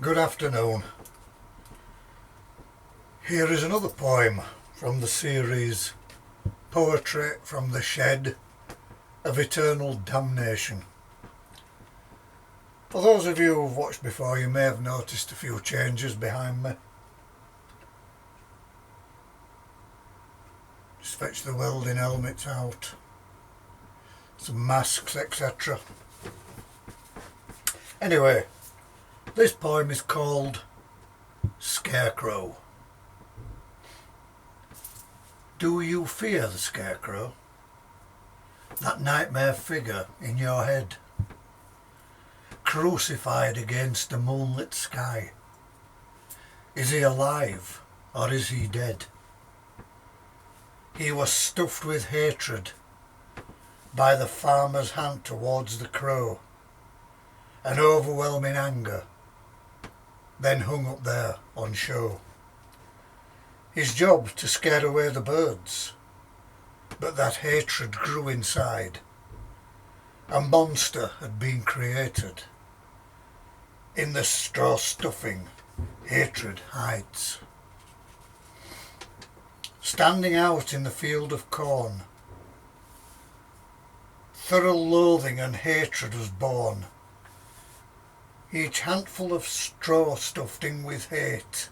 Good afternoon. Here is another poem from the series Poetry from the Shed of Eternal Damnation. For those of you who've watched before, you may have noticed a few changes behind me. Just fetch the welding helmets out, some masks, etc. Anyway, this poem is called Scarecrow. Do you fear the Scarecrow? That nightmare figure in your head, crucified against a moonlit sky. Is he alive or is he dead? He was stuffed with hatred by the farmer's hand towards the crow, an overwhelming anger, then hung up there on show. His job to scare away the birds, but that hatred grew inside. A monster had been created. In the straw stuffing, hatred hides. Standing out in the field of corn, thorough loathing and hatred was born. Each handful of straw stuffed in with hate,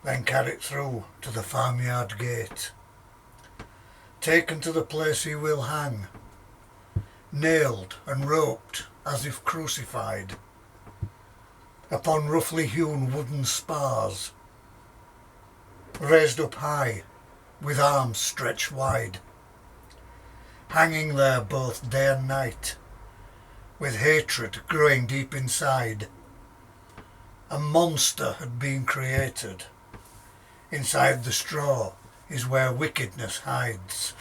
then carried through to the farmyard gate. Taken to the place he will hang, nailed and roped as if crucified, upon roughly hewn wooden spars, raised up high with arms stretched wide, hanging there both day and night, with hatred growing deep inside. A monster had been created. Inside the straw is where wickedness hides.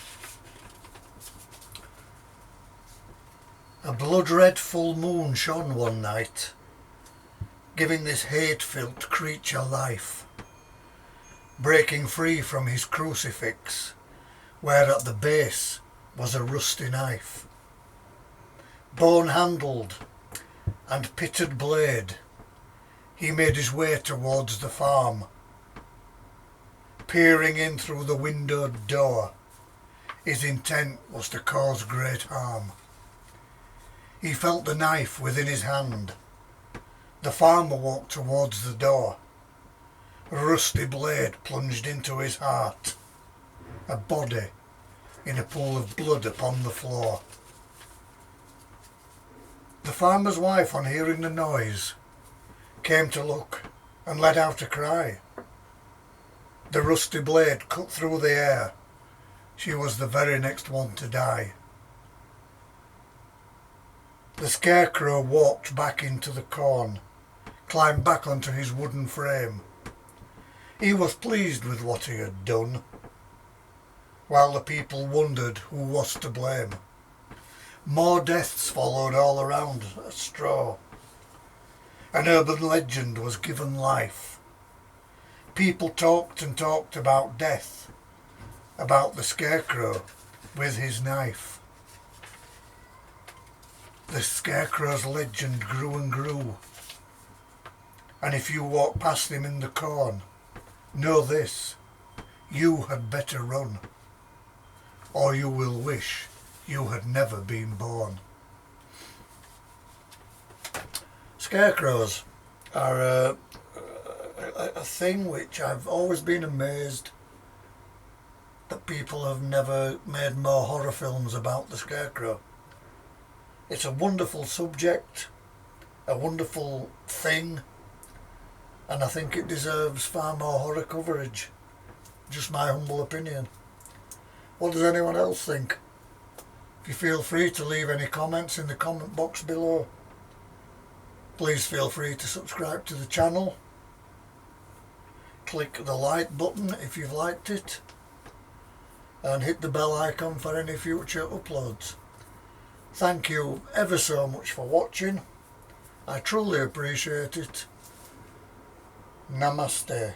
A blood-red full moon shone one night, giving this hate-filled creature life, breaking free from his crucifix, where at the base was a rusty knife. Bone-handled and pitted blade, he made his way towards the farm. Peering in through the windowed door, his intent was to cause great harm. He felt the knife within his hand. The farmer walked towards the door. A rusty blade plunged into his heart. A body in a pool of blood upon the floor. The farmer's wife, on hearing the noise, came to look and let out a cry. The rusty blade cut through the air. She was the very next one to die. The Scarecrow walked back into the corn, climbed back onto his wooden frame. He was pleased with what he had done, while the people wondered who was to blame. More deaths followed all around a straw. An urban legend was given life. People talked and talked about death, about the Scarecrow with his knife. The Scarecrow's legend grew and grew, and if you walk past him in the corn, know this: you had better run, or you will wish you had never been born. Scarecrows are a thing which I've always been amazed that people have never made more horror films about the Scarecrow. It's a wonderful subject, a wonderful thing, and I think it deserves far more horror coverage. Just my humble opinion. What does anyone else think? If you feel free to leave any comments in the comment box below. Please feel free to subscribe to the channel. Click the like button if you've liked it, and hit the bell icon for any future uploads. Thank you ever so much for watching. I truly appreciate it. Namaste.